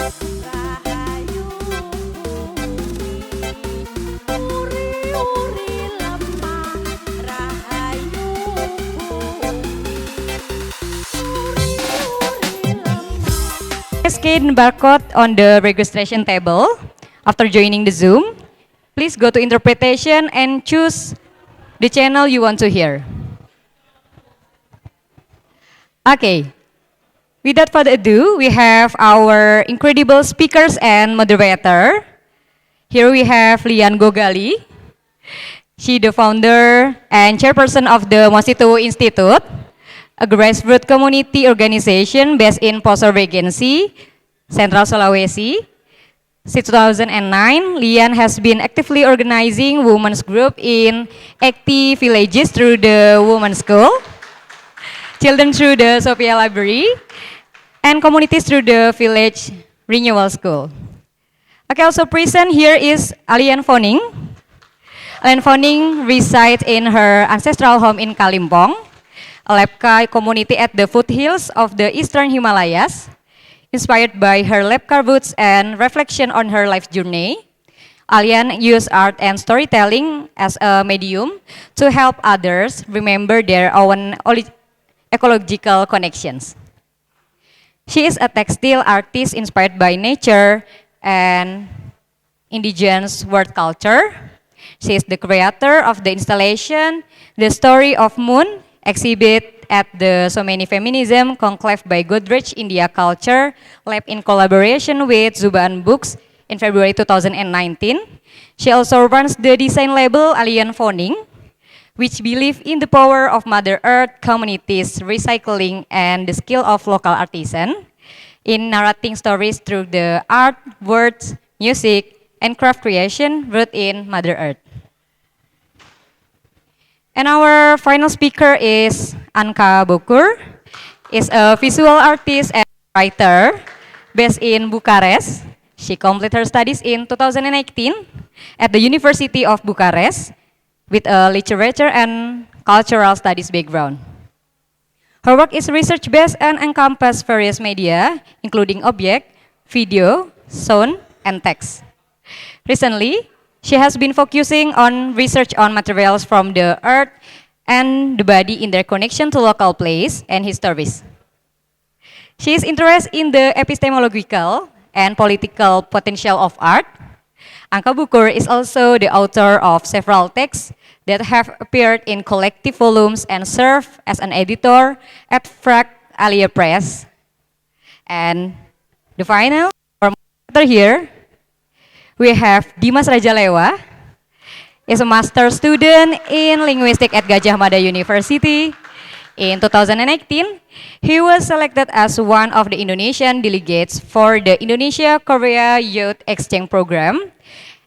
Rahayu uri-uri lemah, rahayu uri-uri lemah. Scan barcode on the registration table. After joining the Zoom, please go to interpretation and choose the channel you want to hear. Okay, without further ado, we have our incredible speakers and moderator. Here we have Lian Gogali. She the founder and chairperson of the Mosintuwu Institute, a grassroots community organization based in Poso Regency, Central Sulawesi. Since 2009, Lian has been actively organizing women's group in 80 villages through the Women's School, children through the Sophia Library, and communities through the Village Renewal School. Okay, also present here is Alyen Foning. Alyen Foning resides in her ancestral home in Kalimpong, a Lepka community at the foothills of the Eastern Himalayas. Inspired by her Lepka roots and reflection on her life journey, Alyen used art and storytelling as a medium to help others remember their own ecological connections. She is a textile artist inspired by nature and indigenous world culture. She is the creator of the installation The Story of Moon exhibit at the So Many Feminism Conclave by Godrej India Culture Lab in collaboration with Zubaan Books in February 2019. She also runs the design label Alyen Foning, which believe in the power of Mother Earth, communities, recycling, and the skill of local artisans in narrating stories through the art, words, music, and craft creation rooted in Mother Earth. And our final speaker is Anca Bucur, is a visual artist and writer based in Bucharest. She completed her studies in 2018 at the University of Bucharest with a literature and cultural studies background. Her work is research-based and encompasses various media, including object, video, sound, and text. Recently, she has been focusing on research on materials from the earth and the body in their connection to local place and histories. She is interested in the epistemological and political potential of art. Anca Bucur is also the author of several texts that have appeared in collective volumes and served as an editor at Frag Alia Press. And the final moderator here, we have Dimas Radjalewa, is a master student in linguistics at Gajah Mada University. In 2018, he was selected as one of the Indonesian delegates for the Indonesia-Korea Youth Exchange Program.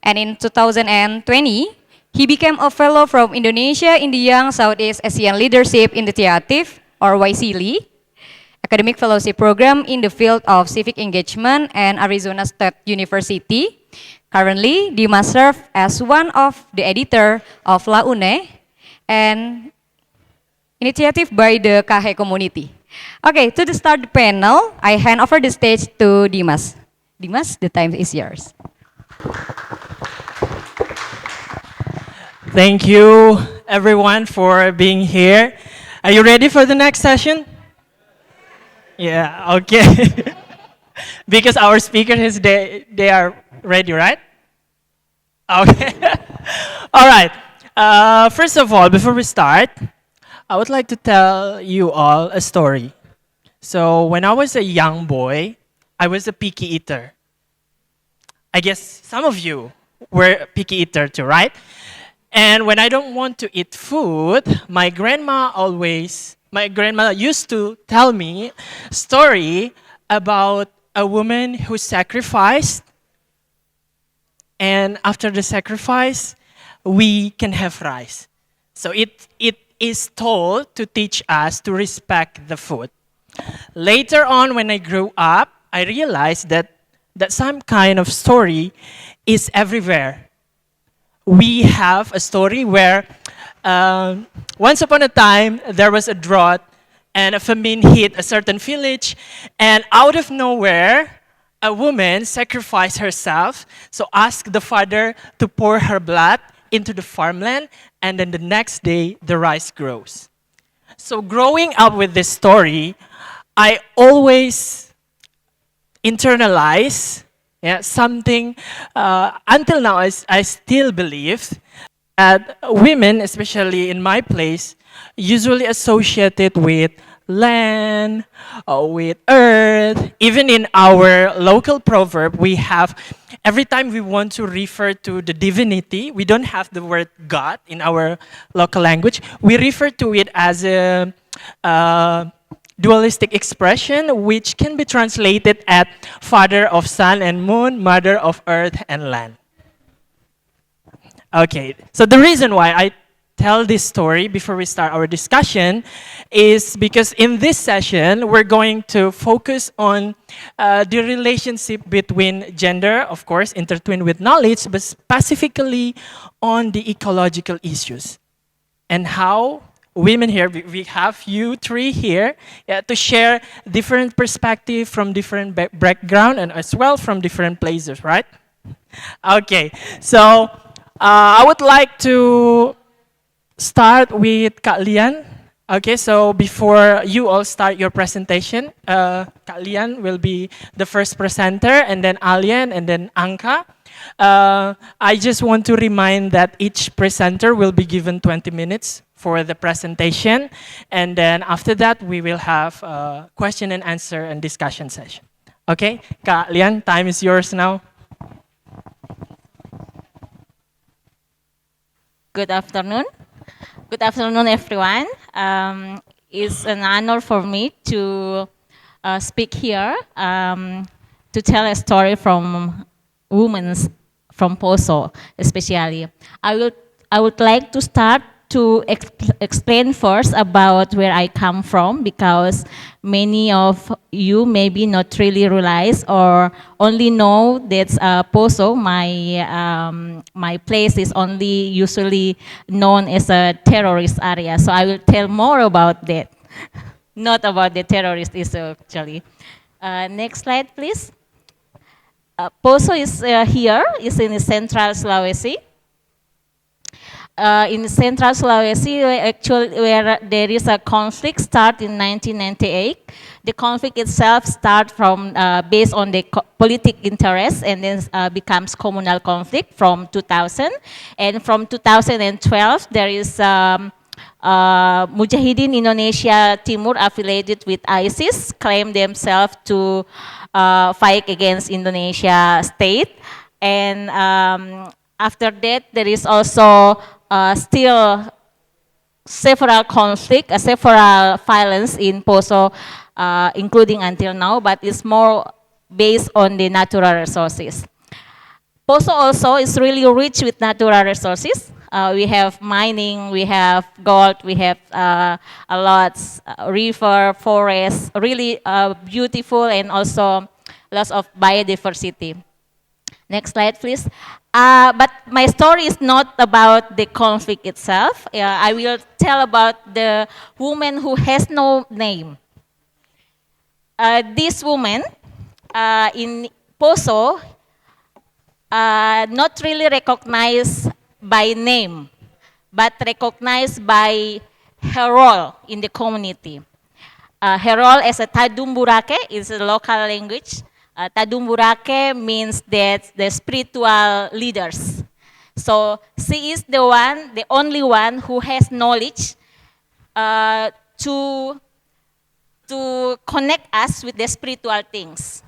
And in 2020, he became a fellow from Indonesia in the Young Southeast Asian Leadership Initiative, or YSEALI, academic fellowship program in the field of civic engagement and Arizona State University. Currently, Dimas serves as one of the editor of La UNE and initiative by the KH community. Okay, to start the panel, I hand over the stage to Dimas. Dimas, the time is yours. Thank you, everyone, for being here. Are you ready for the next session? Yeah, okay. Because our speakers, they are ready, right? Okay. All right. First of all, before we start, I would like to tell you all a story. So when I was a young boy, I was a picky eater. I guess some of you were a picky eater too, right? And when I don't want to eat food, my grandma used to tell me a story about a woman who sacrificed, and after the sacrifice, we can have rice. So it is told to teach us to respect the food. Later on, when I grew up, I realized that some kind of story is everywhere. We have a story where once upon a time, there was a drought and a famine hit a certain village, and out of nowhere, a woman sacrificed herself, so asked the father to pour her blood into the farmland, and then the next day the rice grows. So growing up with this story, I always internalize, yeah, something. Until now, I still believe that women, especially in my place, usually associated with land, with earth. Even in our local proverb, we have, every time we want to refer to the divinity, we don't have the word God in our local language. We refer to it as a dualistic expression, which can be translated as father of sun and moon, mother of earth and land. Okay, so the reason why I tell this story before we start our discussion is because in this session, we're going to focus on the relationship between gender, of course, intertwined with knowledge, but specifically on the ecological issues and how women here, we have you three here, to share different perspective from different background and as well from different places, right? Okay, so I would like to start with Kak Lian. Okay, so before you all start your presentation, Kak Lian will be the first presenter, and then Alyen, and then Anca. I just want to remind that each presenter will be given 20 minutes for the presentation, and then after that we will have a question and answer and discussion session. Okay, Kak Lian, time is yours now. Good afternoon. Good afternoon, everyone. It's an honor for me to speak here to tell a story from women from Poso, especially. I would like to start to explain first about where I come from, because many of you maybe not really realize or only know that Poso, my place, is only usually known as a terrorist area. So I will tell more about that, not about the terrorist issue actually. Next slide, please. Poso is here, is in central Sulawesi. In central Sulawesi, actually, where there is a conflict start in 1998. The conflict itself starts from based on the political interest, and then becomes communal conflict from 2000. And from 2012, there is Mujahidin Indonesia Timur affiliated with ISIS, claim themselves to fight against Indonesia state. And after that, there is also still several conflict, several violence in Poso, including until now, but it's more based on the natural resources. Poso also is really rich with natural resources. We have mining, we have gold, we have a lot, river, forest, really beautiful, and also lots of biodiversity. Next slide, please. But my story is not about the conflict itself. I will tell about the woman who has no name. This woman in Poso, not really recognized by name, but recognized by her role in the community. Her role as a Tadumburake is a local language. Tadumburake means that the spiritual leaders. So she is the one, the only one who has knowledge to connect us with the spiritual things.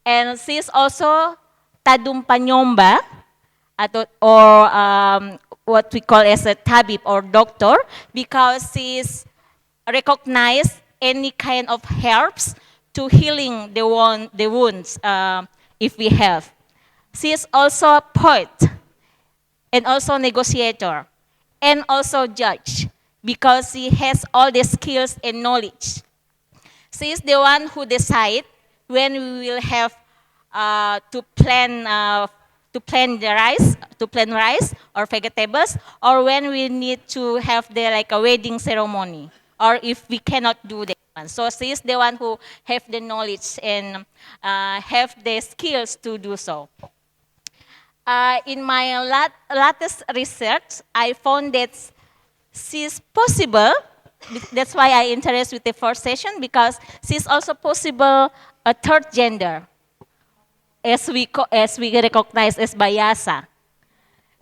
And she is also Tadumpanyomba, or what we call as a tabib or doctor, because she is recognized any kind of herbs to healing the wounds if we have. She is also a poet and also negotiator and also judge, because she has all the skills and knowledge. She is the one who decides when we will have to plant rice or vegetables, or when we need to have the like a wedding ceremony, or if we cannot do that. one. So she's the one who have the knowledge and have the skills to do so. In my latest research, I found that she's possible. That's why I interested with the first session, because she's also possible a third gender, as we recognize as Bayasa.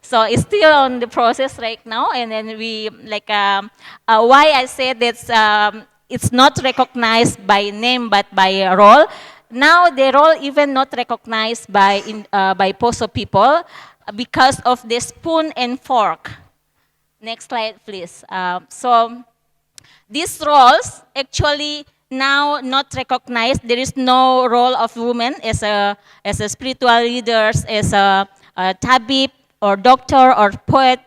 So it's still on the process right now, and then we why I said that it's not recognized by name but by role. Now the role even not recognized by Poso people because of the spoon and fork. Next slide, please. So these roles actually now not recognized. There is no role of women as a spiritual leaders, as a tabib or doctor or poet,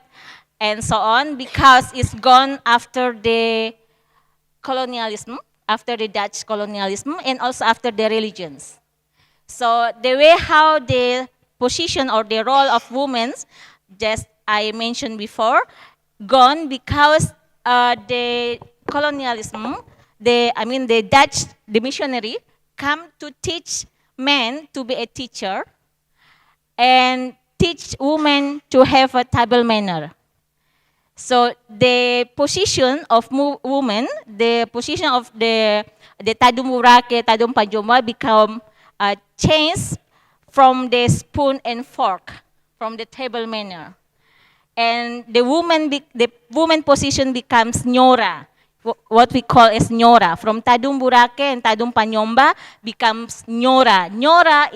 and so on, because it's gone after the colonialism, after the Dutch colonialism, and also after the religions. So the way how the position or the role of women, just I mentioned before, gone because the colonialism, the Dutch, the missionary, come to teach men to be a teacher and teach women to have a table manner. So the position of women, the position of the tadum burake, tadum panjoma become changed from the spoon and fork, from the table manner. And the woman position becomes nyora, what we call as nyora. From tadum burake and tadum panyomba becomes nyora. Nyora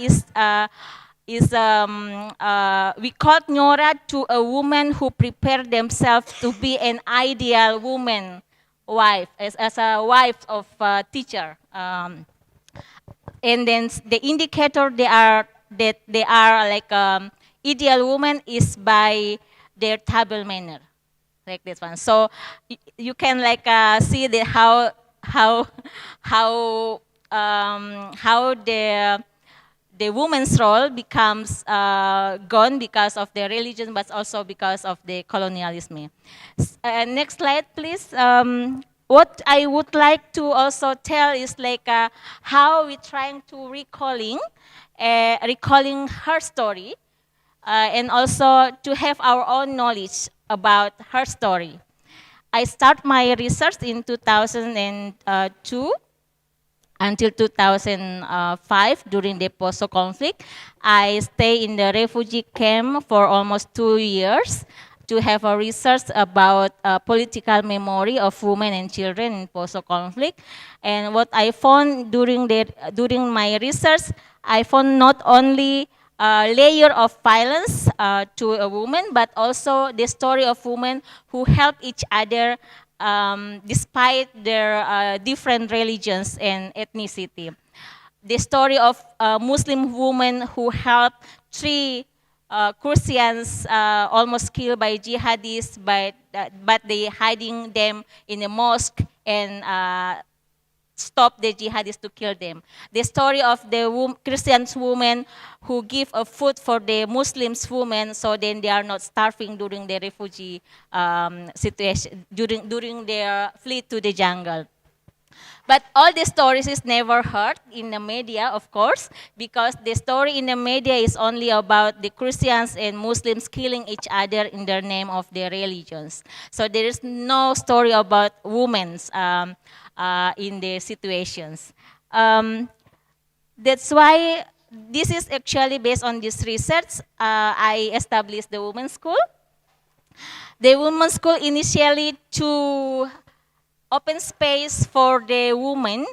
we call nyora to a woman who prepare themselves to be an ideal woman, wife, as a wife of a teacher. And then the indicator they are like ideal woman is by their table manner, like this one. So you can see how the woman's role becomes gone because of the religion, but also because of the colonialism. Next slide, please. What I would like to also tell is how we're trying to recalling her story, and also to have our own knowledge about her story. I start my research in 2002 until 2005 during the Poso conflict. I stay in the refugee camp for almost 2 years to have a research about political memory of women and children in Poso conflict. And what I found during my research, I found not only a layer of violence to a woman, but also the story of women who help each other despite their different religions and ethnicity. The story of Muslim women who helped 3 Christians almost killed by jihadists, but they hiding them in a mosque and stop the jihadists to kill them. The story of the Christian women who give a food for the Muslims women, so then they are not starving during the refugee situation, during their flee to the jungle. But all the stories is never heard in the media, of course, because the story in the media is only about the Christians and Muslims killing each other in the name of their religions. So there is no story about women in the situations. That's why this is actually based on this research. I established the women's school. The women's school initially to open space for the women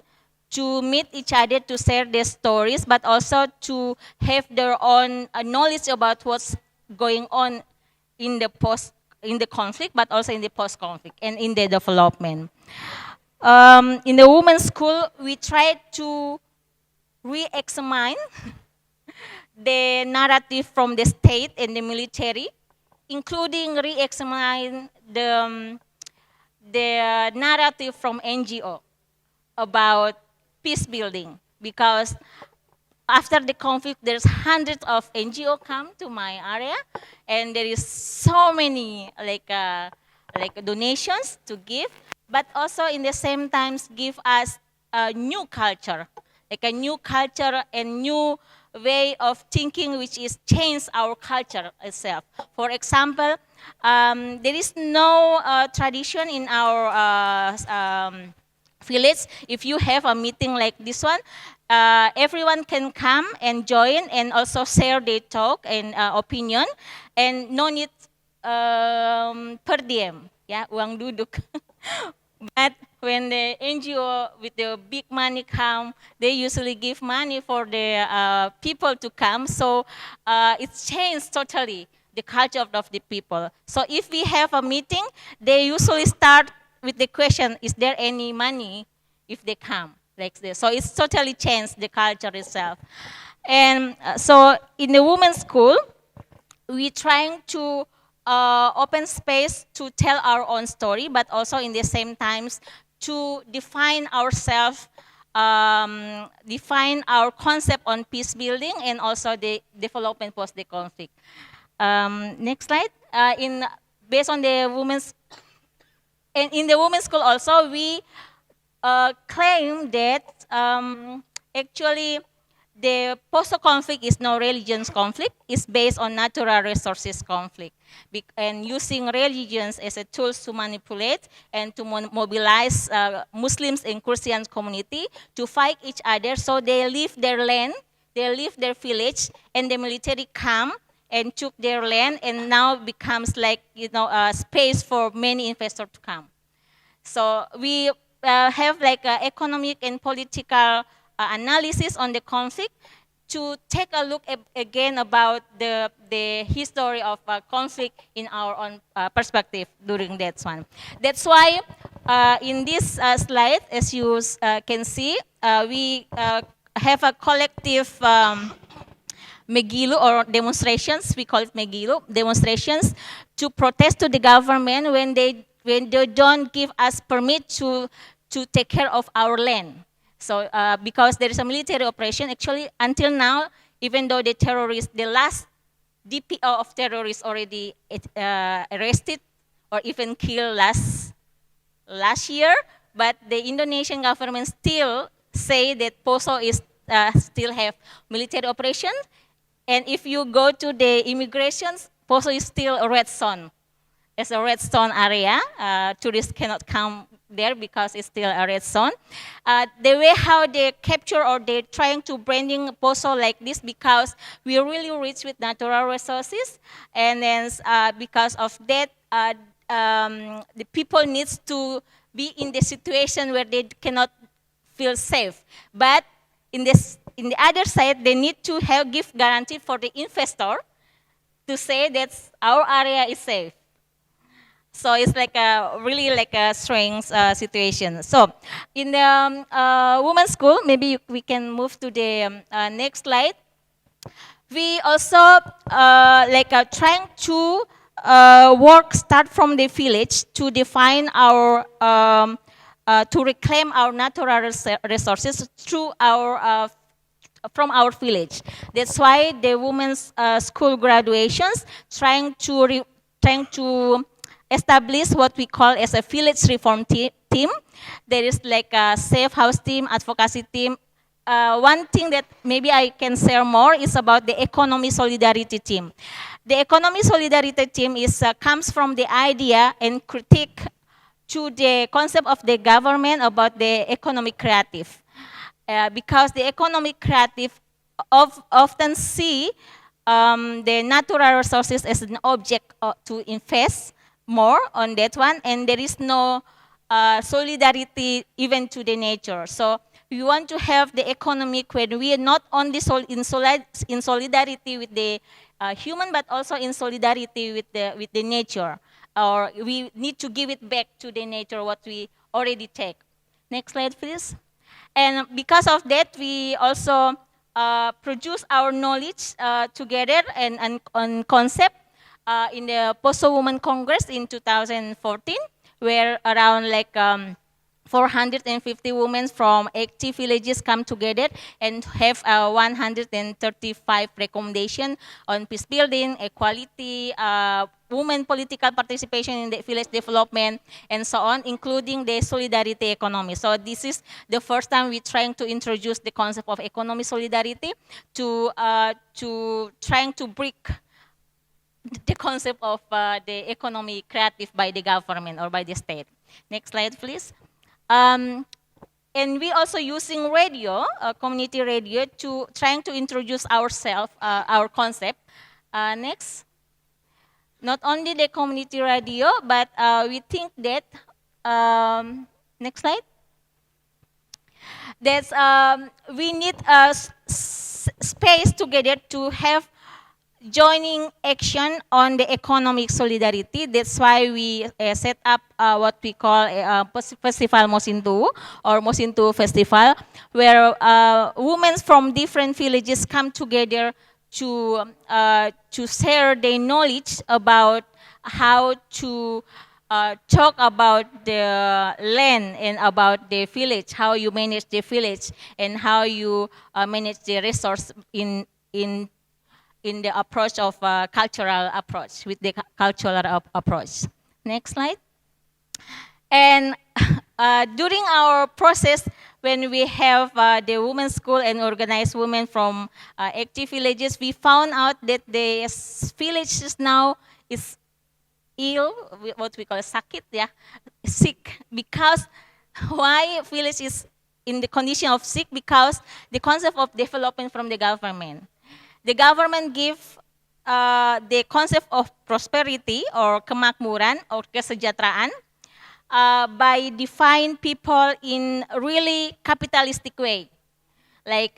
to meet each other, to share their stories, but also to have their own knowledge about what's going on in the conflict, but also in the post-conflict and in the development. In the women's school, we try to re-examine the narrative from the state and the military, including re-examine the narrative from NGO about peace building, because after the conflict, there's hundreds of NGO come to my area, and there is so many donations to give, but also in the same times give us a new culture, like a new culture and new way of thinking, which is change our culture itself. For example, there is no tradition in our village. If you have a meeting like this one, everyone can come and join and also share their talk and opinion, and no need per diem, ya, uang duduk. But when the NGO with the big money come, they usually give money for the people to come. So it's changed totally the culture of the people. So if we have a meeting, they usually start with the question, is there any money if they come? Like this. So it's totally changed the culture itself. And so in the women's school, we trying to open space to tell our own story, but also in the same times to define ourselves, define our concept on peace building and also the development post the conflict. Next slide. Based on the women's, and in the women's school also we claim that actually the post-conflict is no religions conflict, it's based on natural resources conflict. And using religions as a tool to manipulate and to mobilize Muslims and Christian community to fight each other, so they leave their land, they leave their village, and the military come and took their land, and now becomes like, you know, a space for many investors to come. So we have like economic and political analysis on the conflict to take a look again about the history of conflict in our own perspective during that one. That's why in this slide, as you can see, we have a collective Megilu or demonstrations, we call it Megilu, demonstrations to protest to the government when they don't give us permit to take care of our land. So because there is a military operation, actually until now, even though the terrorists, the last DPO of terrorists already arrested or even killed last year, but the Indonesian government still say that Poso is still have military operation. And if you go to the immigrations, Poso is still a red zone. It's a red zone area. Tourists cannot come there because it's still a red zone. The way how they capture or they're trying to branding Poso like this, because we are really rich with natural resources, and then because of that, the people needs to be in the situation where they cannot feel safe. But in the other side, they need to give guarantee for the investor to say that our area is safe. So it's like really like a strange situation. So in the women's school, maybe we can move to the next slide. We also trying to start from the village to define our, to reclaim our natural resources through our from our village. That's why the women's school graduations trying to establish what we call as a village reform team. There is like a safe house team, advocacy team. One thing that maybe I can share more is about the economy solidarity team. The economy solidarity team is comes from the idea and critique to the concept of the government about the economic creative. Because the economic creative often see the natural resources as an object to invest more on that one, and there is no solidarity even to the nature. So we want to have the economic when we are not only in solidarity with the human, but also in solidarity with the nature. Or we need to give it back to the nature what we already take. Next slide, please. And because of that, we also produce our knowledge together and on concept in the Poso Women Congress in 2014, where around like 450 women from 80 villages come together and have 135 recommendations on peace building, equality, women political participation in the village development, and so on, including the solidarity economy. So this is the first time we're trying to introduce the concept of economic solidarity to trying to break the concept of the economy creative by the government or by the state. Next slide, please. And we also using radio, community radio, to trying to introduce ourselves, our concept. Next. Not only the community radio, but we think that, next slide. That's, we need a space together to have joining action on the economic solidarity. That's why we set up what we call Festival Mosintuwu or Mosintuwu Festival, where women from different villages come together to share their knowledge about how to talk about the land and about the village, how you manage the village and how you manage the resource in the approach of cultural approach, with the cultural approach. Next slide. And during our process, when we have the women's school and organized women from active villages, we found out that the villages now is ill, what we call sakit, yeah, sick. Because why village is in the condition of sick? Because the concept of development from the government. The government give the concept of prosperity or kemakmuran or kesejahteraan by define people in really capitalistic way. Like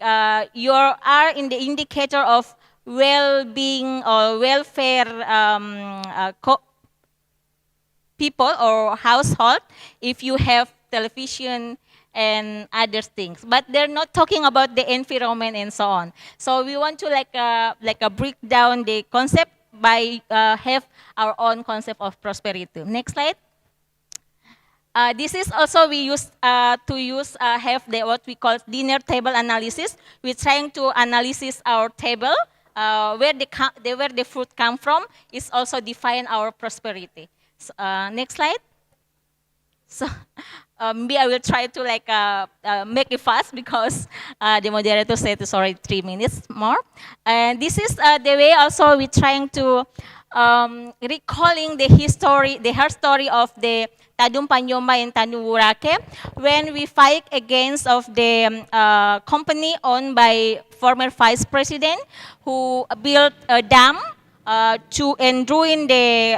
you are in the indicator of well-being or welfare people or household if you have television and other things, but they're not talking about the environment and so on. So we want to break down the concept by have our own concept of prosperity. Next slide. This is also we use have the what we call dinner table analysis. We're trying to analysis our table where the food come from is also define our prosperity. So, next slide. So maybe I will try to make it fast because the moderator said it's already 3 minutes more. And this is the way also we're trying to recalling the history, the her story of the Tadung Panyoma and Tadung Wurake when we fight against of the company owned by former vice president who built a dam to and ruin the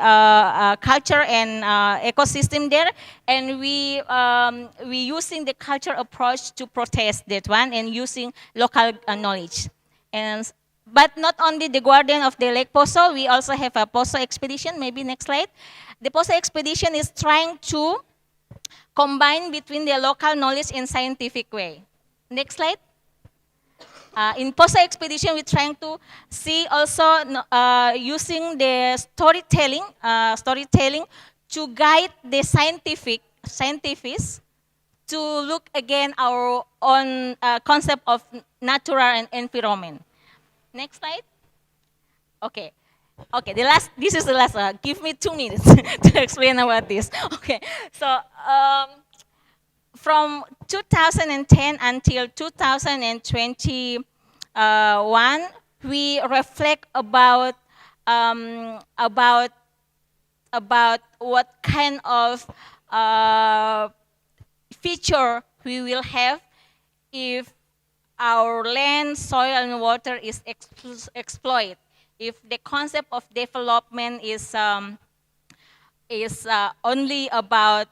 culture and ecosystem there, and we using the culture approach to protest that one and using local knowledge. And but not only the guardian of the Lake Poso, we also have a Poso expedition. Maybe next slide. The Poso expedition is trying to combine between the local knowledge and scientific way. Next slide. In Poso expedition, we're trying to see also using the storytelling to guide the scientists to look again our own concept of natural and environment. Next slide. Okay. Okay, this is the last, give me 2 minutes to explain about this. Okay, so from 2010 until 2021, we reflect about what kind of feature we will have if our land, soil, and water is exploited. If the concept of development is only about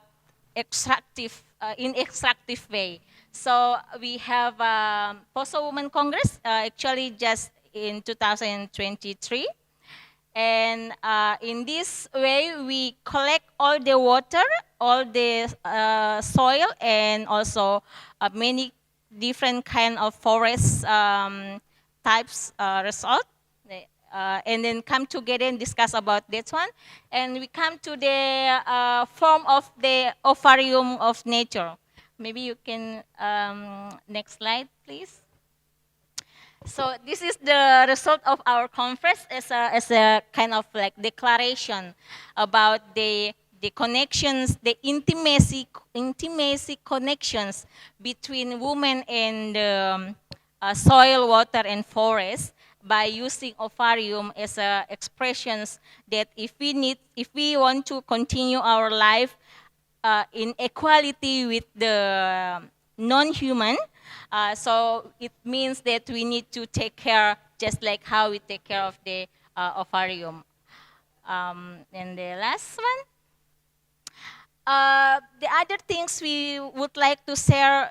extractive, in extractive way. So we have Poso Women Congress, actually just in 2023. And in this way, we collect all the water, all the soil, and also many different kind of forest types result. And then come together and discuss about that one. And we come to the form of the ovarium of nature. Maybe you can, next slide, please. So this is the result of our conference as a kind of like declaration about the connections, the intimacy connections between women and soil, water, and forest by using ovarium as expressions that if we want to continue our life in equality with the non-human, so it means that we need to take care just like how we take care of the ovarium. And the last one. The other things we would like to share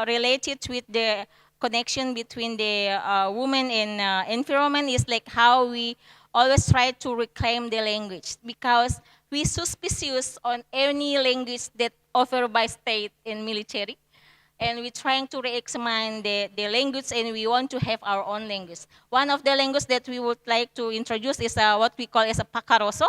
related with the connection between the woman and environment is like how we always try to reclaim the language, because we suspicious on any language that offered by state and military, and we're trying to re-examine the language, and we want to have our own language. One of the languages that we would like to introduce is what we call as a pakaroso.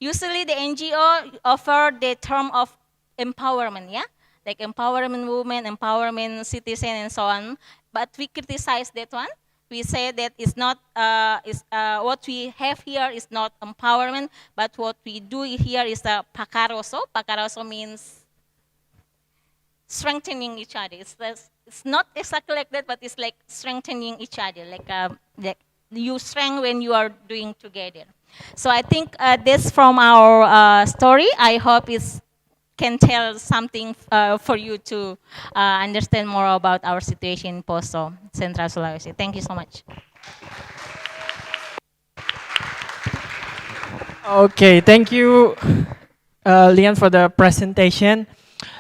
Usually the NGO offer the term of empowerment, yeah? Like empowerment women, empowerment citizen, and so on. But we criticize that one. We say that it's not, what we have here is not empowerment, but what we do here is a pakaroso. Pakaroso means strengthening each other. It's not exactly like that, but it's like strengthening each other, like you strength when you are doing together. So I think this from our story. I hope it can tell something for you to understand more about our situation in Poso, Central Sulawesi. Thank you so much. Okay, thank you, Lian, for the presentation.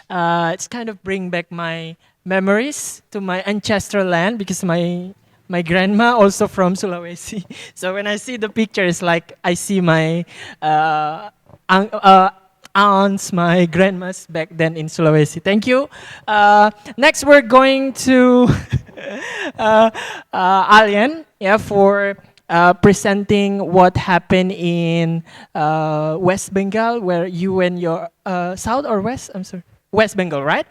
It's kind of bring back my memories to my ancestral land, because my grandma also from Sulawesi. So when I see the picture, it's like I see my aunts, my grandmas back then in Sulawesi. Thank you. Next, we're going to Alyen, yeah, for presenting what happened in West Bengal, where you and your South or West? I'm sorry. West Bengal, right?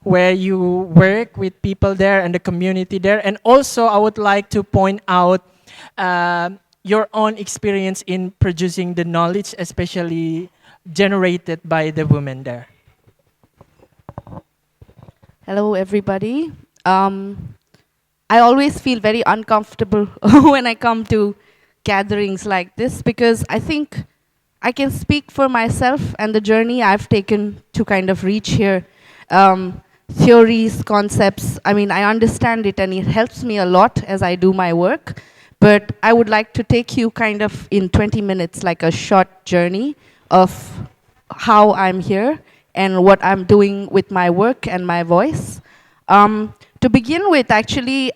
Where you work with people there and the community there. And also, I would like to point out your own experience in producing the knowledge, especially generated by the women there. Hello, everybody. I always feel very uncomfortable when I come to gatherings like this, because I think I can speak for myself and the journey I've taken to kind of reach here. Theories, concepts, I mean, I understand it and it helps me a lot as I do my work, but I would like to take you kind of in 20 minutes, like a short journey of how I'm here and what I'm doing with my work and my voice. To begin with, actually,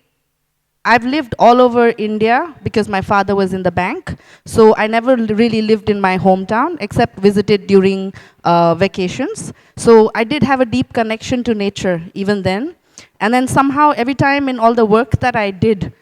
I've lived all over India because my father was in the bank. So I never really lived in my hometown except visited during vacations. So I did have a deep connection to nature even then. And then somehow every time in all the work that I did,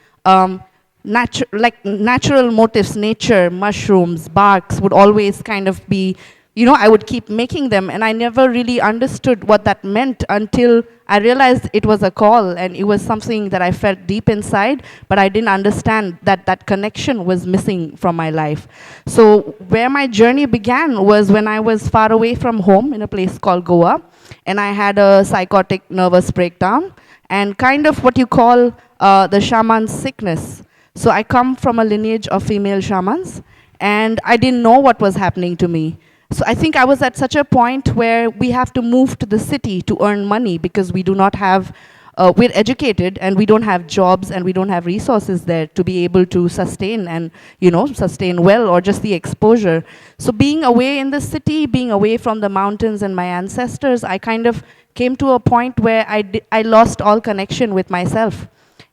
natural motifs, nature, mushrooms, barks would always kind of be, you know, I would keep making them, and I never really understood what that meant until I realized it was a call, and it was something that I felt deep inside, but I didn't understand that that connection was missing from my life. So where my journey began was when I was far away from home in a place called Goa, and I had a psychotic nervous breakdown, and kind of what you call the shaman's sickness. So I come from a lineage of female shamans, and I didn't know what was happening to me. So I think I was at such a point where we have to move to the city to earn money because we do not have, we're educated and we don't have jobs and we don't have resources there to be able to sustain and, you know, sustain well, or just the exposure. So being away in the city, being away from the mountains and my ancestors, I kind of came to a point where I lost all connection with myself.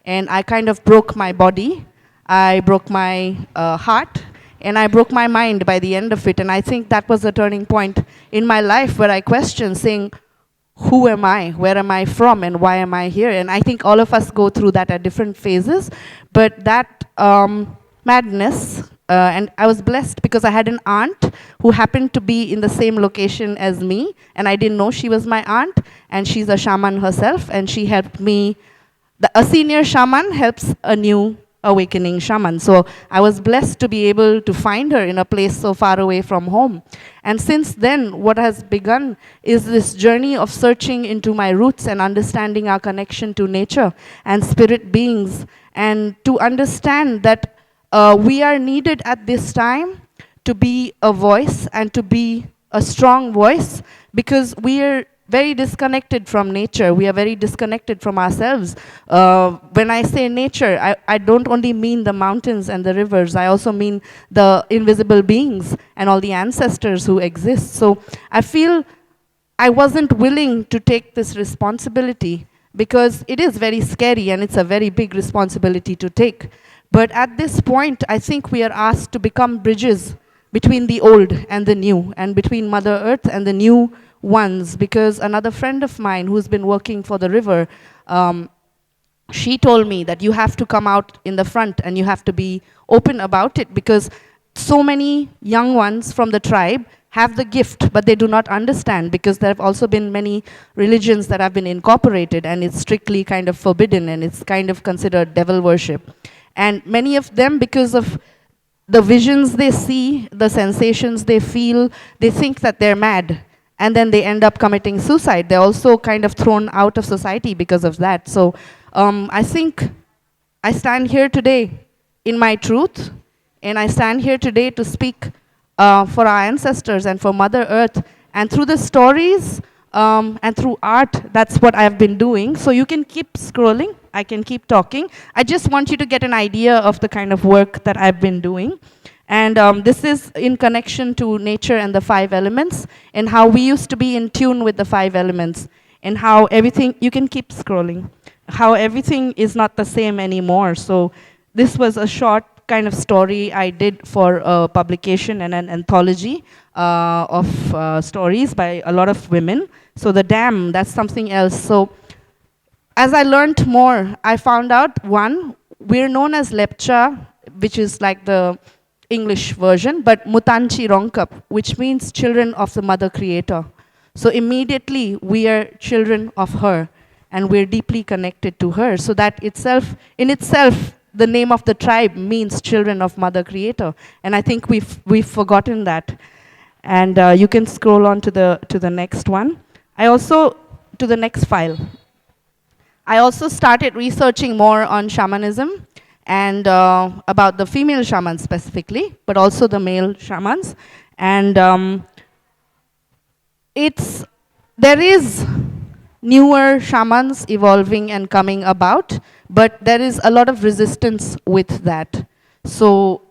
And I kind of broke my body, I broke my heart, and I broke my mind by the end of it. And I think that was a turning point in my life where I questioned, saying, who am I? Where am I from? And why am I here? And I think all of us go through that at different phases. But that madness and I was blessed because I had an aunt who happened to be in the same location as me, and I didn't know she was my aunt, and she's a shaman herself, and she helped me. A senior shaman helps a new awakening shaman. So I was blessed to be able to find her in a place so far away from home. And since then, what has begun is this journey of searching into my roots and understanding our connection to nature and spirit beings, and to understand that we are needed at this time to be a voice and to be a strong voice, because we are very disconnected from nature. We are very disconnected from ourselves. When I say nature, I don't only mean the mountains and the rivers. I also mean the invisible beings and all the ancestors who exist. So I feel I wasn't willing to take this responsibility because it is very scary and it's a very big responsibility to take. But at this point, I think we are asked to become bridges between the old and the new, and between Mother Earth and the new ones. Because another friend of mine who's been working for the river, she told me that you have to come out in the front and you have to be open about it, because so many young ones from the tribe have the gift, but they do not understand, because there have also been many religions that have been incorporated and it's strictly kind of forbidden and it's kind of considered devil worship. And many of them, because of the visions they see, the sensations they feel, they think that they're mad. And then they end up committing suicide. They're also kind of thrown out of society because of that. So I think I stand here today in my truth, and I stand here today to speak for our ancestors and for Mother Earth. And through the stories and through art, that's what I've been doing. So you can keep scrolling. I can keep talking. I just want you to get an idea of the kind of work that I've been doing. And this is in connection to nature and the 5 elements, and how we used to be in tune with the 5 elements, and how everything, you can keep scrolling, how everything is not the same anymore. So this was a short kind of story I did for a publication and an anthology of stories by a lot of women. So the dam, that's something else. So as I learned more, I found out, one, we're known as Lepcha, which is like the English version, but Mutanchi Rongkap, which means children of the Mother Creator. So immediately we are children of her, and we're deeply connected to her. So that itself, in itself, the name of the tribe means children of Mother Creator. And I think we've forgotten that. And you can scroll on to the next one. To the next file. I also started researching more on shamanism, and about the female shamans specifically, but also the male shamans. And there is newer shamans evolving and coming about, but there is a lot of resistance with that. So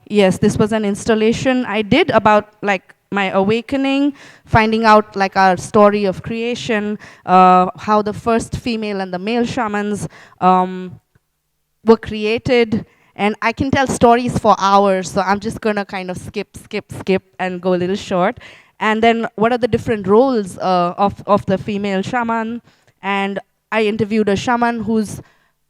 yes, this was an installation I did about like my awakening, finding out like our story of creation, how the first female and the male shamans were created. And I can tell stories for hours, so I'm just gonna kind of skip, and go a little short. And then what are the different roles of the female shaman? And I interviewed a shaman who's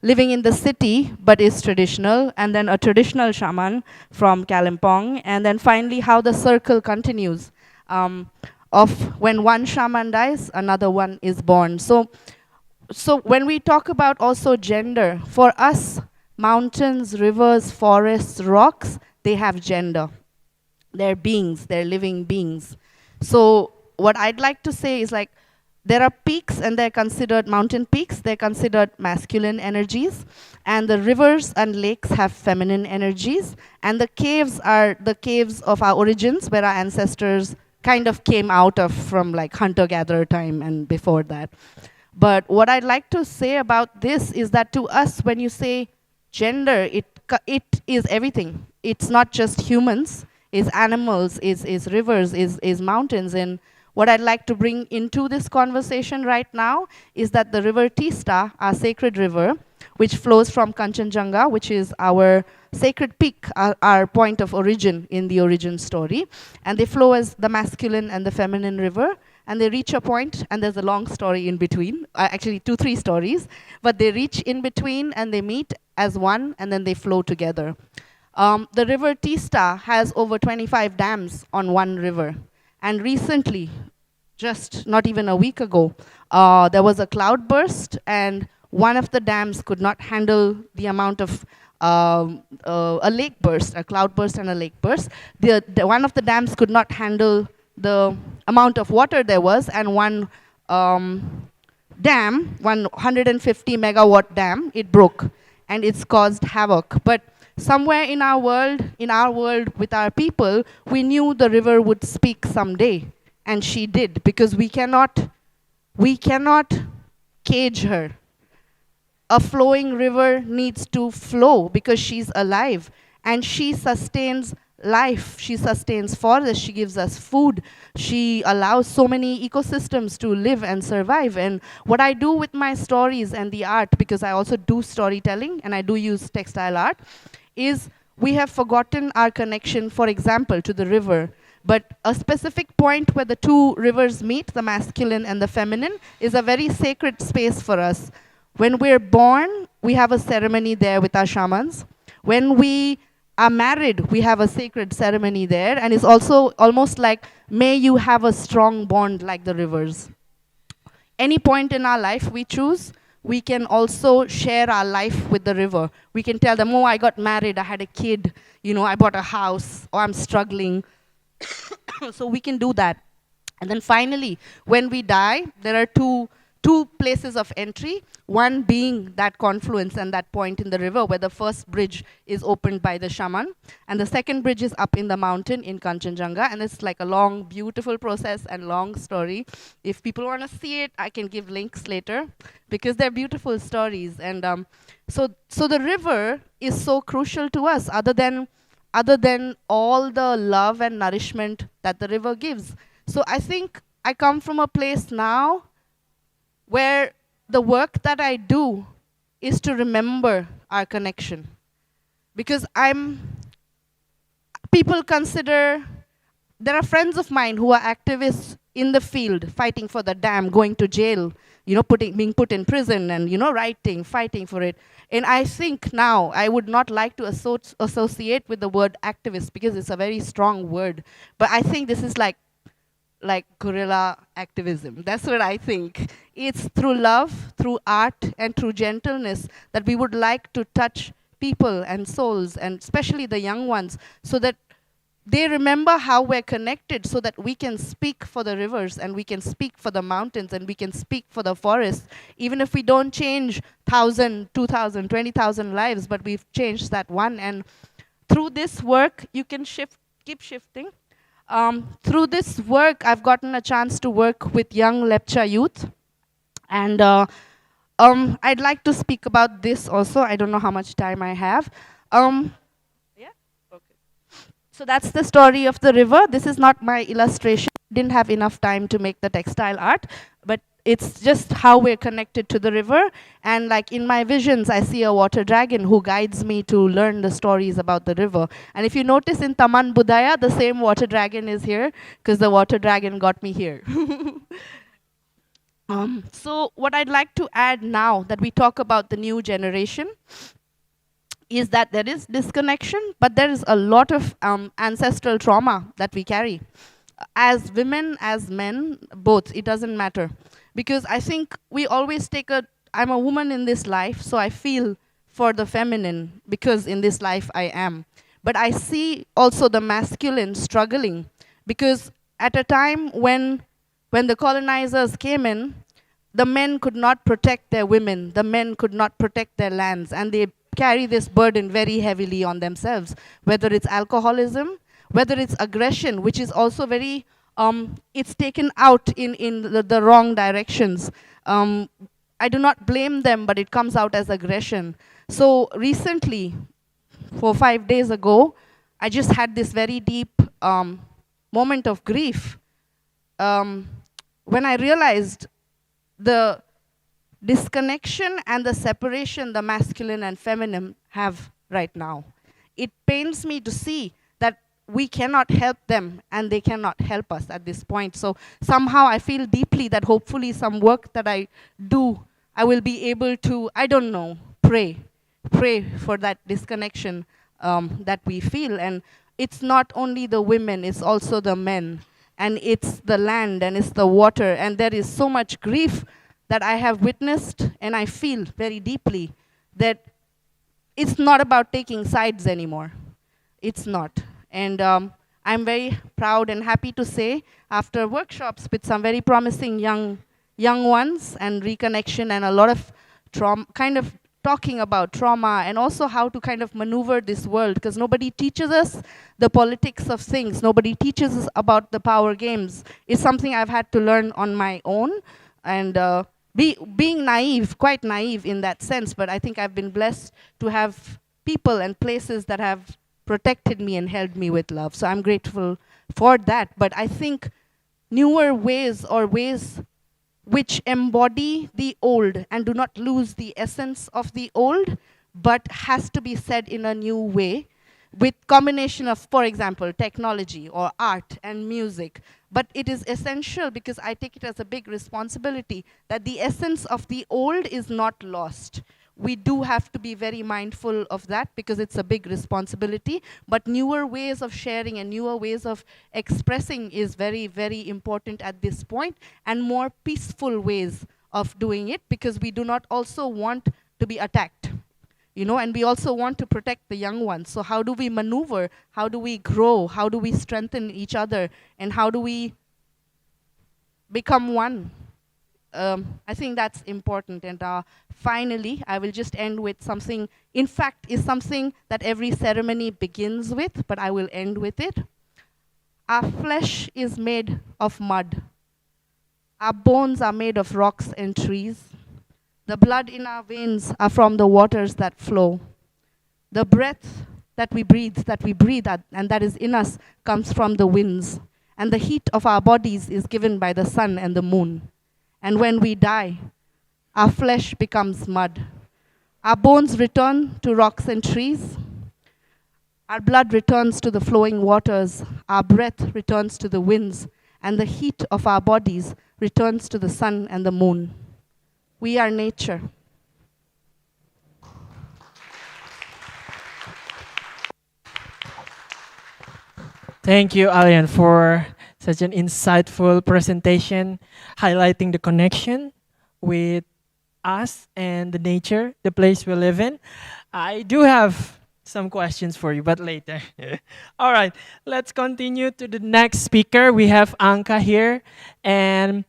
living in the city, but is traditional, and then a traditional shaman from Kalimpong, and then finally how the circle continues of when one shaman dies, another one is born. So when we talk about also gender, for us, mountains, rivers, forests, rocks, they have gender. They're beings, they're living beings. So what I'd like to say is like, there are peaks and they're considered, mountain peaks, they're considered masculine energies, and the rivers and lakes have feminine energies, and the caves are the caves of our origins, where our ancestors kind of came out of from like hunter-gatherer time and before that. But what I'd like to say about this is that to us, when you say gender, it is everything. It's not just humans, it's animals, is rivers, is mountains. And what I'd like to bring into this conversation right now is that the river Tista, our sacred river, which flows from Kanchenjunga, which is our sacred peak, our point of origin in the origin story. And they flow as the masculine and the feminine river. And they reach a point, and there's a long story in between, actually 2-3 stories, but they reach in between and they meet as one, and then they flow together. The river Tista has over 25 dams on one river. And recently, just not even a week ago, there was a cloudburst, and one of the dams could not handle the amount of a lake burst, a cloudburst and a lake burst. One of the dams could not handle the amount of water there was, and one dam, 150 megawatt dam, it broke, and it's caused havoc. But somewhere in our world with our people, we knew the river would speak someday, and she did, because we cannot cage her. A flowing river needs to flow because she's alive, and she sustains life, she sustains forests, she gives us food, she allows so many ecosystems to live and survive. And what I do with my stories and the art, because I also do storytelling and I do use textile art, is we have forgotten our connection, for example, to the river. But a specific point where the two rivers meet, the masculine and the feminine, is a very sacred space for us. When we're born, we have a ceremony there with our shamans. When we are married, we have a sacred ceremony there, and it's also almost like, may you have a strong bond like the rivers. Any point in our life we choose, we can also share our life with the river. We can tell them, oh, I got married, I had a kid, I bought a house, or I'm struggling. So we can do that. And then finally, when we die, there are two places of entry, one being that confluence and that point in the river where the first bridge is opened by the shaman, and the second bridge is up in the mountain in Kanchenjunga, and it's like a long, beautiful process and long story. If people want to see it, I can give links later, because they're beautiful stories. And so the river is so crucial to us, other than all the love and nourishment that the river gives. So I think I come from a place now where the work that I do is to remember our connection. Because people consider, there are friends of mine who are activists in the field, fighting for the dam, going to jail, being put in prison, and writing, fighting for it. And I think now I would not like to associate with the word activist, because it's a very strong word. But I think this is like guerrilla activism. That's what I think. It's through love, through art, and through gentleness that we would like to touch people and souls, and especially the young ones, so that they remember how we're connected, so that we can speak for the rivers, and we can speak for the mountains, and we can speak for the forests, even if we don't change 1,000, 2,000, 20,000 lives, but we've changed that one. And through this work, you can keep shifting. Through this work, I've gotten a chance to work with young Lepcha youth. And I'd like to speak about this also. I don't know how much time I have. Yeah? Okay. So that's the story of the river. This is not my illustration. Didn't have enough time to make the textile art, but it's just how we're connected to the river. And like in my visions, I see a water dragon who guides me to learn the stories about the river. And if you notice in Taman Budaya, the same water dragon is here, because the water dragon got me here. So what I'd like to add now that we talk about the new generation is that there is disconnection, but there is a lot of ancestral trauma that we carry. As women, as men, both, it doesn't matter. Because I think we always I'm a woman in this life, so I feel for the feminine, because in this life I am. But I see also the masculine struggling, because at a time when the colonizers came in, the men could not protect their women, the men could not protect their lands, and they carry this burden very heavily on themselves, whether it's alcoholism, whether it's aggression, which is also very, it's taken out in the wrong directions. I do not blame them, but it comes out as aggression. So recently, 4 or 5 days ago, I just had this very deep moment of grief when I realized the disconnection and the separation the masculine and feminine have right now. It pains me to see that we cannot help them and they cannot help us at this point. So somehow I feel deeply that hopefully some work that I do, I will be able to, I don't know, pray for that disconnection. that we feel. And it's not only the women, it's also the men, and it's the land, and it's the water, and there is so much grief that I have witnessed, and I feel very deeply that it's not about taking sides anymore. It's not. And I'm very proud and happy to say, after workshops with some very promising young ones, and reconnection, and a lot of kind of talking about trauma, and also how to kind of maneuver this world, because nobody teaches us the politics of things. Nobody teaches us about the power games. It's something I've had to learn on my own, and being naive, quite naive in that sense, but I think I've been blessed to have people and places that have protected me and held me with love. So I'm grateful for that. But I think newer ways, or ways which embody the old and do not lose the essence of the old, but has to be said in a new way, with combination of, for example, technology or art and music. But it is essential, because I take it as a big responsibility, that the essence of the old is not lost. We do have to be very mindful of that, because it's a big responsibility. But newer ways of sharing and newer ways of expressing is very, very important at this point, and more peaceful ways of doing it, because we do not also want to be attacked. You know, and we also want to protect the young ones. So how do we maneuver? How do we grow? How do we strengthen each other? And how do we become one? I think that's important. And finally, I will just end with something, in fact, is something that every ceremony begins with, but I will end with it. Our flesh is made of mud. Our bones are made of rocks and trees. The blood in our veins are from the waters that flow. The breath that we breathe, and that is in us, comes from the winds. And the heat of our bodies is given by the sun and the moon. And when we die, our flesh becomes mud. Our bones return to rocks and trees. Our blood returns to the flowing waters. Our breath returns to the winds. And the heat of our bodies returns to the sun and the moon. We are nature. Thank you, Alyen, for such an insightful presentation, highlighting the connection with us and the nature, the place we live in. I do have some questions for you, but later. All right, let's continue to the next speaker. We have Anca here. And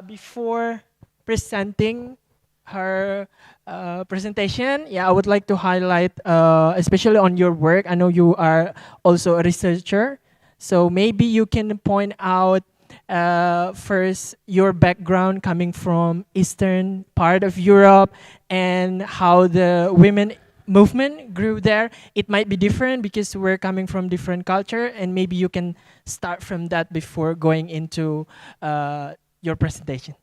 before presenting her presentation, I would like to highlight, especially on your work, I know you are also a researcher, so maybe you can point out first your background coming from eastern part of Europe and how the women movement grew there. It might be different because we're coming from different culture, and maybe you can start from that before going into your presentation.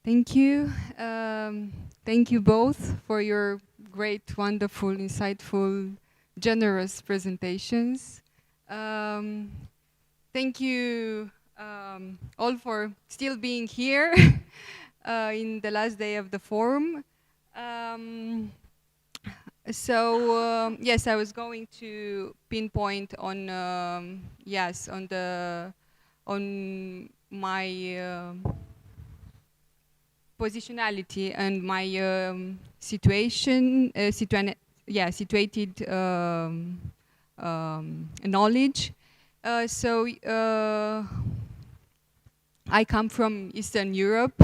Thank you. Thank you both for your great, wonderful, insightful, generous presentations. Thank you all for still being here in the last day of the forum. Yes, I was going to pinpoint on on my positionality and my situated knowledge. I come from Eastern Europe,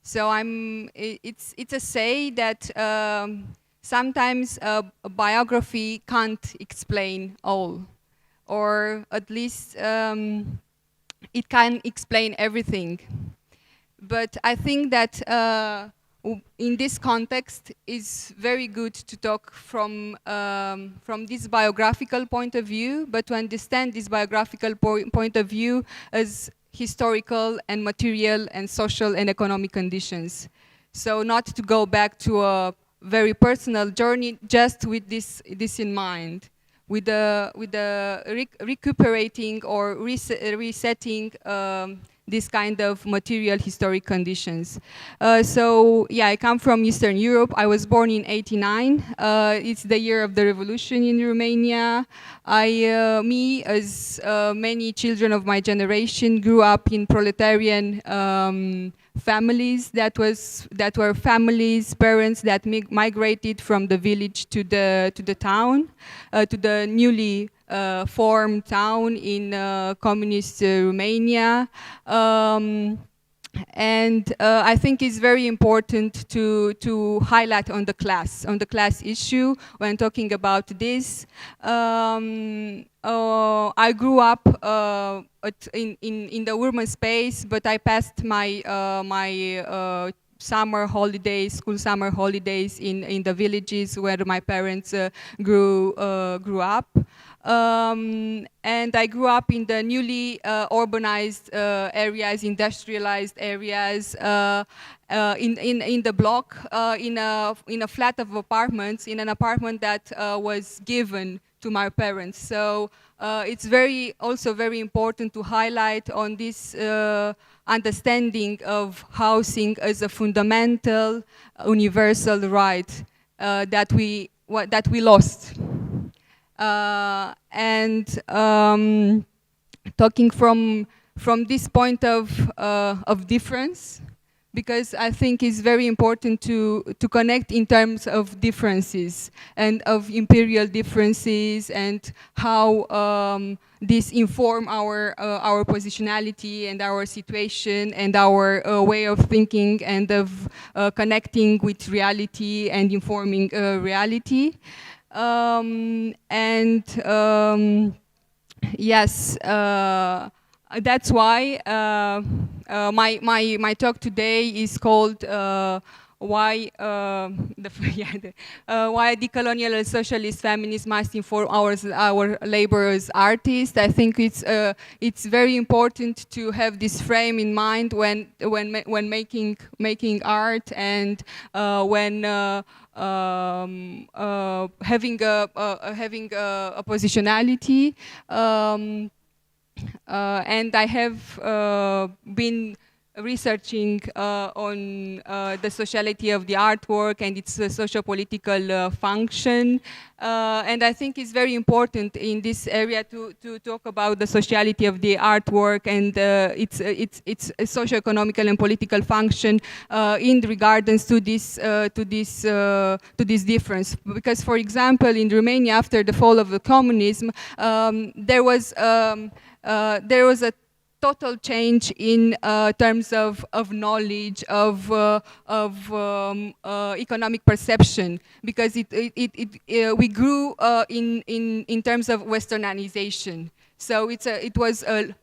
so it's a say that sometimes a biography can't explain all, or at least it can explain everything. But I think that in this context, it's very good to talk from this biographical point of view, but to understand this biographical point of view as historical and material and social and economic conditions. So not to go back to a very personal journey, just with this in mind, with the recuperating or resetting this kind of material historic conditions. So yeah, I come from Eastern Europe. I was born in '89. It's the year of the revolution in Romania. Me, as many children of my generation, grew up in proletarian families that were families, parents that migrated from the village to the town, to the newly formed town in communist Romania. And I think it's very important to highlight on the class issue when talking about this. I grew up in the urban space, but I passed my summer holidays, school summer holidays in the villages where my parents grew up. And I grew up in the newly urbanized areas, industrialized areas, in the block, in a flat of apartments, in an apartment that was given to my parents. So it's also very important to highlight on this understanding of housing as a fundamental, universal right that we lost. And talking from this point of difference, because I think it's very important to connect in terms of differences and of imperial differences and how this inform our positionality and our situation and our way of thinking and of connecting with reality and informing reality. Yes, that's why my talk today is called why decolonial socialist feminists must inform our labor as artists. I think it's very important to have this frame in mind when making art and when having a positionality. And I have been researching on the sociality of the artwork and its socio-political function. And I think it's very important in this area to talk about the sociality of the artwork and its socio-economical and political function in regards to this difference. Because, for example, in Romania, after the fall of the communism, there was a total change in terms of knowledge, of economic perception, because we grew in terms of westernization. So it was a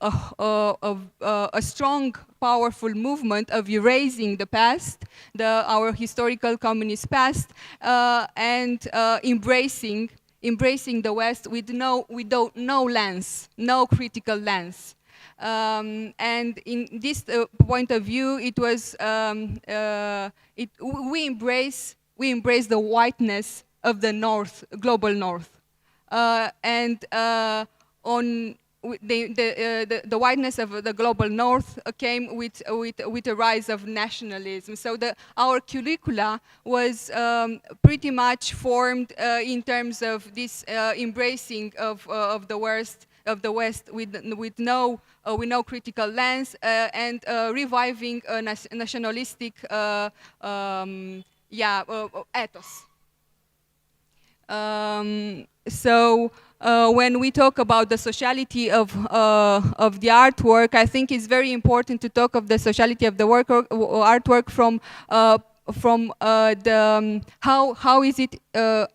strong, powerful movement of erasing the past, our historical communist past, and embracing the West with no lens, no critical lens. And in this point of view, it was we embrace the whiteness of the North, global North, and on the whiteness of the global North came with a rise of nationalism. So our curricula was pretty much formed in terms of this embracing of the West. With no critical lens and reviving a nationalistic ethos. So when we talk about the sociality of the artwork, I think it's very important to talk of the sociality of the artwork from how is it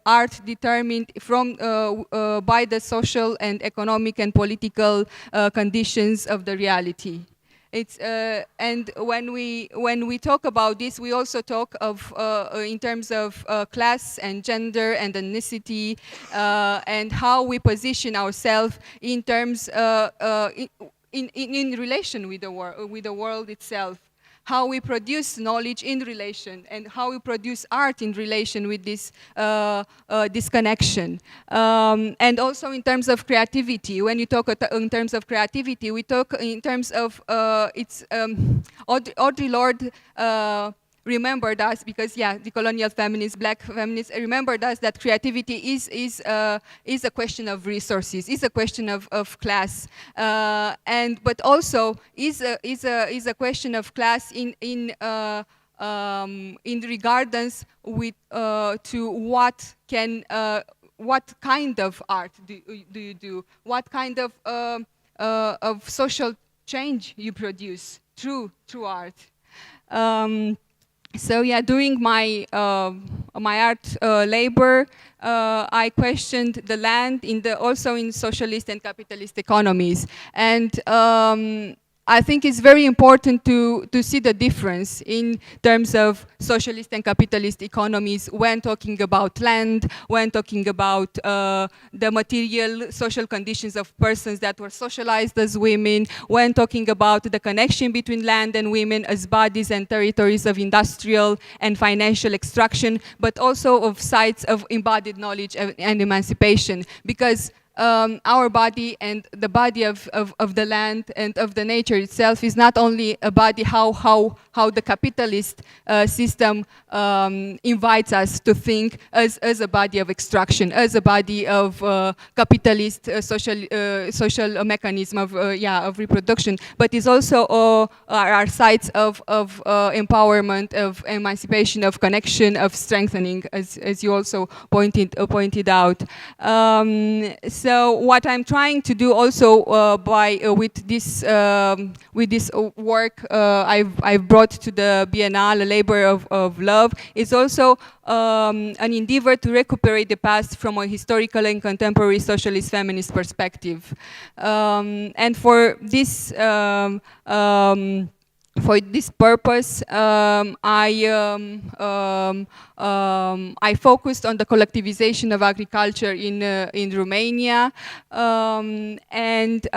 art determined by the social and economic and political conditions of the reality. And when we talk about this, we also talk of in terms of class and gender and ethnicity and how we position ourselves in terms in relation with the world itself. how we produce knowledge in relation and how we produce art in relation with this connection. And also in terms of creativity, when you talk in terms of creativity, we talk in terms of Audre Lorde remembered us, because yeah, the colonial feminists, black feminists remembered us that creativity is a question of resources, is a question of class, but also is a question of class in regardance with to what kind of art do you do, what kind of social change you produce through art. So yeah, during my my art labor, I questioned the land also in socialist and capitalist economies, and I think it's very important to see the difference in terms of socialist and capitalist economies when talking about land, when talking about the material social conditions of persons that were socialized as women, when talking about the connection between land and women as bodies and territories of industrial and financial extraction, but also of sites of embodied knowledge and emancipation, because our body and the body of the land and of the nature itself is not only a body how the capitalist system invites us to think as a body of extraction, as a body of capitalist social mechanism of reproduction, but is also our sites of empowerment, of emancipation, of connection, of strengthening, as you also pointed out. So what I'm trying to do also with this work I've brought to the Biennale Labor of Love is also an endeavor to recuperate the past from a historical and contemporary socialist feminist perspective. And for this purpose, I focused on the collectivization of agriculture in Romania, and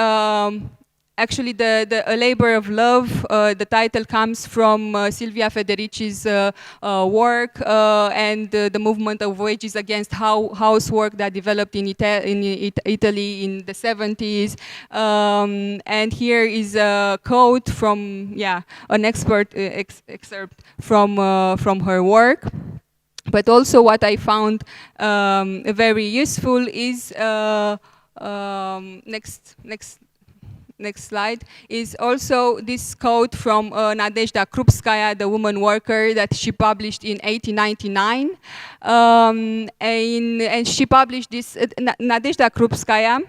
actually the Labor of Love, the title comes from Silvia Federici's work and the movement of wages against housework that developed in Italy in the 70s. And here is a quote from, an excerpt from her work. But also what I found very useful is, next slide, is also this quote from Nadezhda Krupskaya, the woman worker, that she published in 1899. And she published this, Nadezhda Krupskaya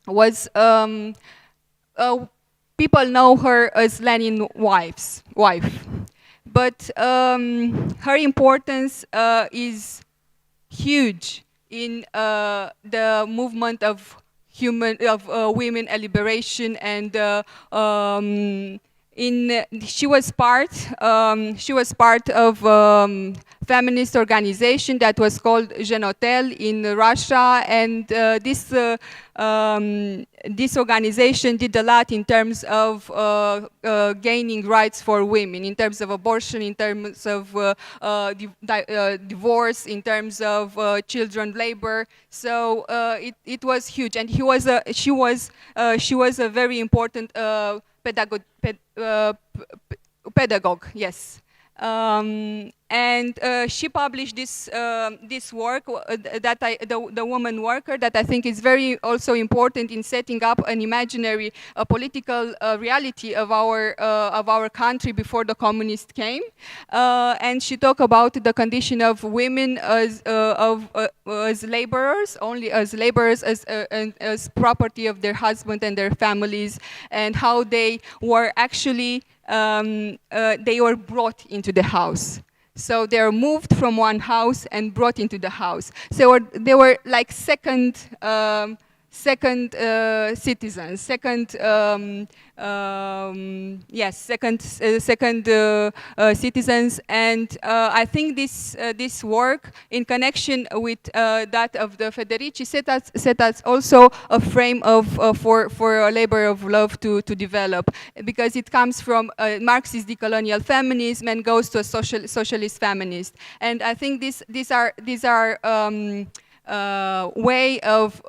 was, people know her as Lenin's wife. But her importance is huge in the movement of women liberation, and she was part of feminist organization that was called Genotel in Russia, and this organization did a lot in terms of gaining rights for women, in terms of abortion, in terms of divorce, in terms of children labor. So it was huge, and she was a very important pedagogue, yes. And she published this work the woman worker, that I think is very also important in setting up an imaginary political reality of our country before the communists came. And she talked about the condition of women as laborers, only as laborers, as property of their husband and their families, and how they were actually they were brought into the house. So they were moved from one house and brought into the house. So they were like second second citizens, second citizens, and I think this work in connection with that of the Federici set us also a frame of for a labor of love to develop, because it comes from Marxist decolonial feminism and goes to a socialist feminist, and I think these are way of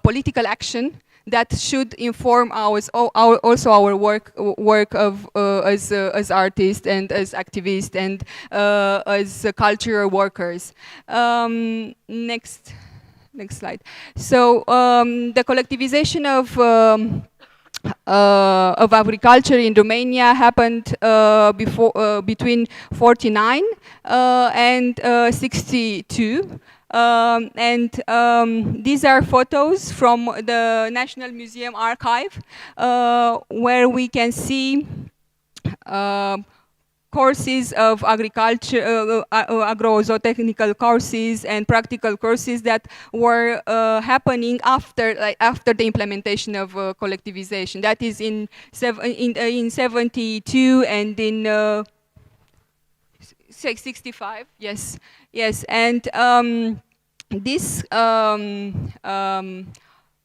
political action that should inform also our work of as artists and as activists and as cultural workers. Next slide. So the collectivization of agriculture in Romania happened between 49 and 62. These are photos from the National Museum archive, where we can see courses of agriculture, agrozootechnical courses and practical courses that were happening after the implementation of collectivization. That is in 72 and in 65. Yes, and this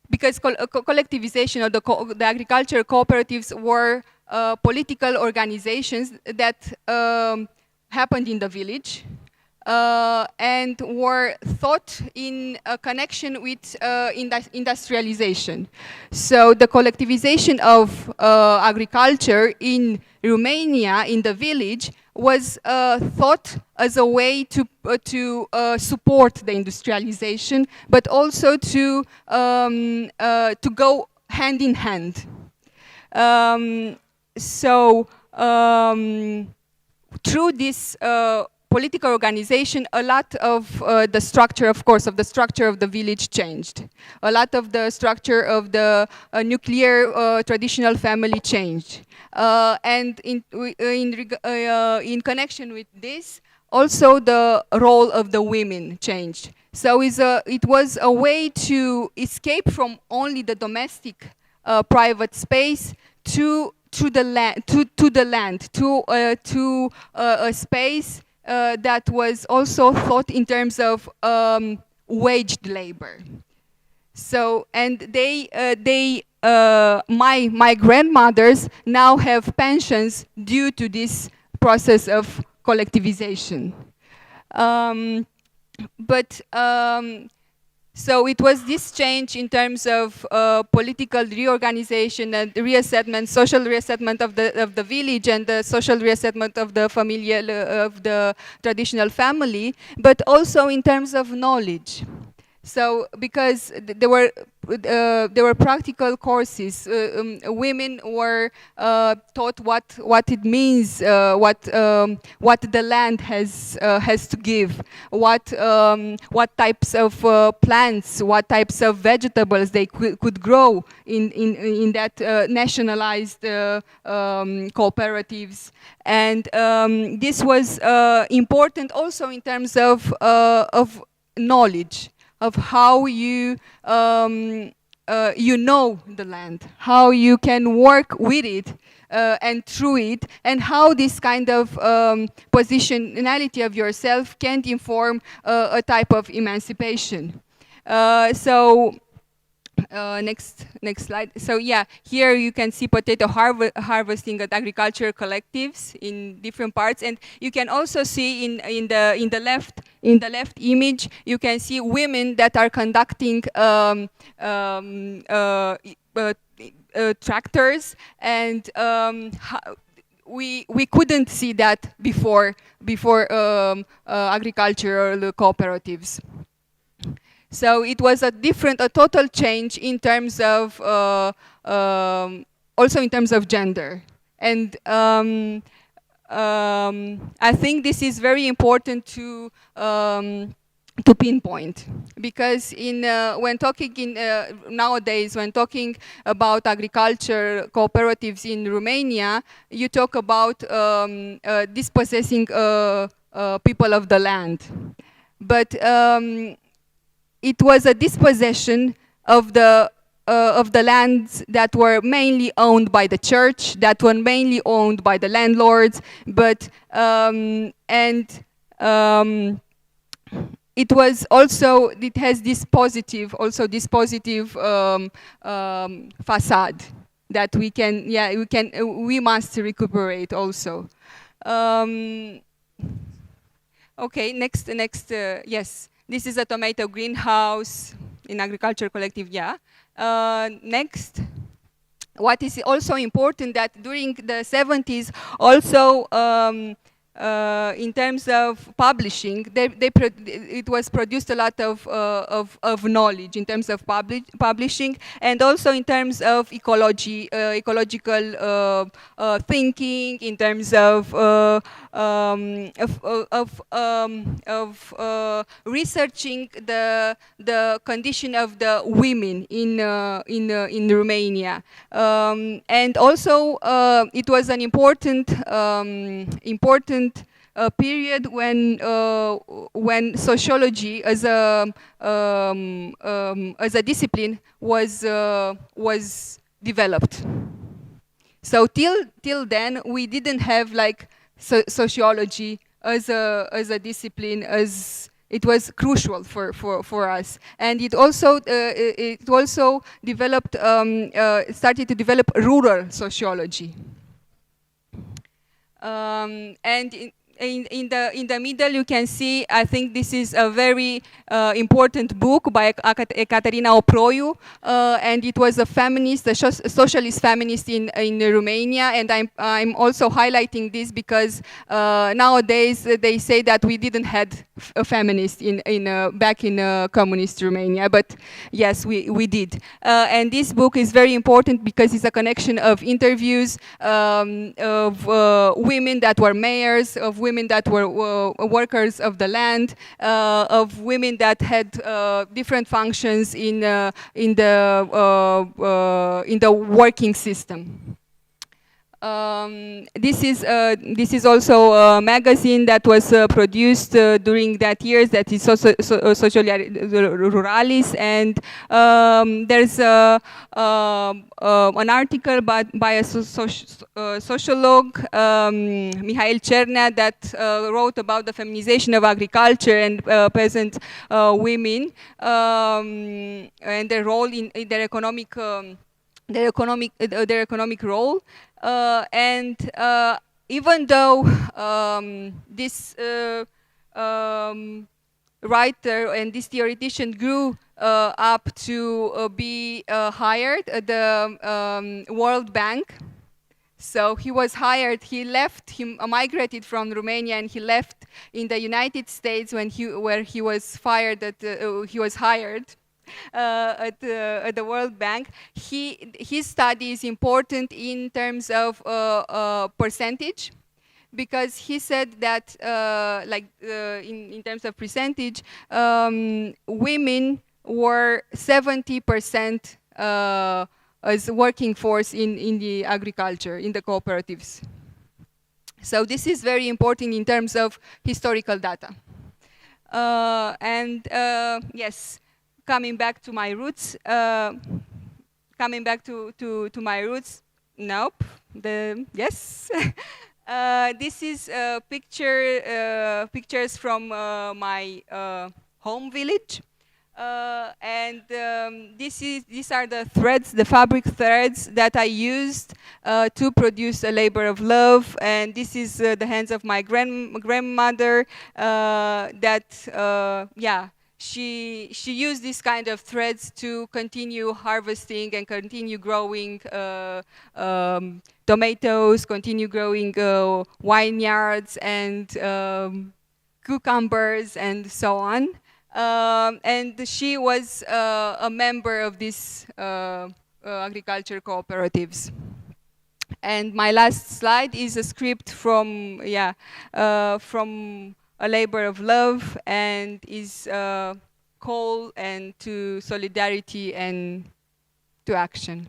because collectivization of the agricultural cooperatives were political organizations that happened in the village and were thought in a connection with industrialization. So the collectivization of agriculture in Romania, in the village, was thought as a way to support the industrialization, but also to go hand in hand. Through this political organization, a lot of the structure, of course, of the village changed. A lot of the structure of the nuclear traditional family changed. And in connection with this, also the role of the women changed. So it was a way to escape from only the domestic private space to the land, to a space that was also thought in terms of waged labor. So, and my grandmothers now have pensions due to this process of collectivization. So it was this change in terms of political reorganization and reassessment, social reassessment of the village and the social reassessment of the familial, of the traditional family, but also in terms of knowledge. So because there were practical courses, women were taught what it means, what the land has to give, what types of plants, what types of vegetables they could grow in that nationalized cooperatives, and this was important also in terms of knowledge, of how you know the land, how you can work with it and through it, and how this kind of positionality of yourself can inform a type of emancipation. Next slide. So yeah, here you can see potato harvesting at agricultural collectives in different parts, and you can also see in the left image, you can see women that are conducting tractors, and we couldn't see that before agricultural cooperatives. So it was a total change in terms of, also in terms of gender. And I think this is very important to pinpoint, because when talking nowadays, when talking about agriculture cooperatives in Romania, you talk about dispossessing people of the land. But it was a dispossession of the lands that were mainly owned by the church, that were mainly owned by the landlords, but it was also, it has this positive, facade that we must recuperate also. Okay, next, yes, this is a tomato greenhouse in agriculture collective, yeah. Next, what is also important that during the 70s also in terms of publishing, it was produced a lot of knowledge in terms of publishing, and also in terms of ecological thinking, in terms of researching the condition of the women in Romania, and also it was an important period when sociology as a discipline was developed. So till then we didn't have like sociology as a discipline, as it was crucial for us, and it also developed started to develop rural sociology. And in the middle you can see, I think this is a very important book by Ekaterina Oproiu, and it was a feminist, a socialist feminist in Romania, and I'm also highlighting this because nowadays they say that we didn't had a feminist back in communist Romania, but yes, we did. And this book is very important because it's a connection of interviews of women that were mayors, of women that were workers of the land, of women that had different functions in the working system. This is also a magazine that was produced during that years, that is Sociali Ruralis, and there's an article by a sociologue, Mihail Cernea, that wrote about the feminization of agriculture and peasant women and their role in their economic role. And even though this writer and this theoretician grew up to be hired at the World Bank, so he was hired, he migrated from Romania, and he left in the United States where he was fired he was hired at the World Bank. His study is important in terms of percentage, because he said that in terms of percentage, women were 70% as working force in the agriculture, in the cooperatives. So this is very important in terms of historical data. Yes, coming back to my roots, nope, yes. This is pictures from my home village. These are the threads, the fabric threads that I used to produce a labor of love. And this is the hands of my grandmother she used this kind of threads to continue harvesting and continue growing tomatoes, continue growing vineyards and cucumbers and so on. And she was a member of these agriculture cooperatives. And my last slide is a script from a labor of love, and is a call and to solidarity and to action.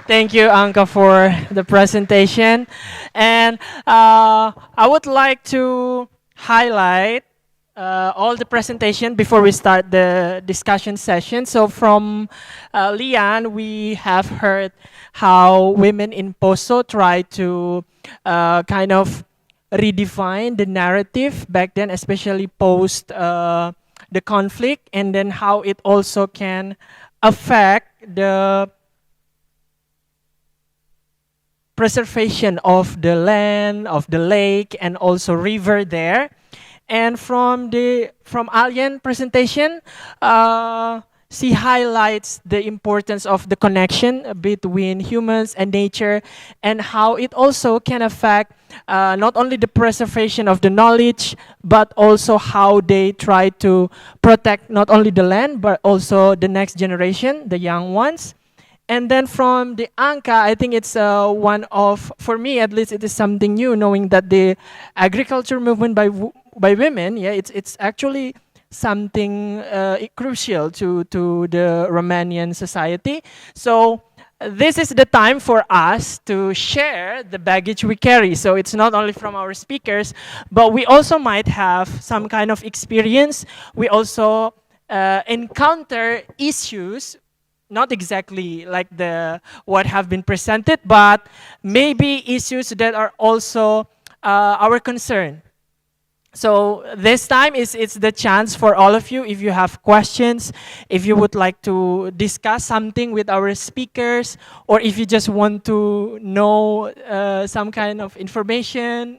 Thank you, Anca, for the presentation. And I would like to highlight all the presentation before we start the discussion session. So from Lian, we have heard how women in Poso try to kind of redefine the narrative back then, especially post the conflict, and then how it also can affect the preservation of the land, of the lake, and also river there. And from Alyen presentation, she highlights the importance of the connection between humans and nature, and how it also can affect not only the preservation of the knowledge, but also how they try to protect not only the land, but also the next generation, the young ones. And then from the Anca, I think it's one of, for me at least, it is something new, knowing that the agriculture movement by women, yeah, it's actually something crucial to the Romanian society. So this is the time for us to share the baggage we carry. So it's not only from our speakers, but we also might have some kind of experience. We also encounter issues, not exactly like what have been presented, but maybe issues that are also our concern. So this time it's the chance for all of you, if you have questions, if you would like to discuss something with our speakers, or if you just want to know some kind of information,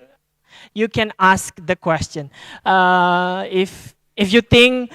you can ask the question. If you think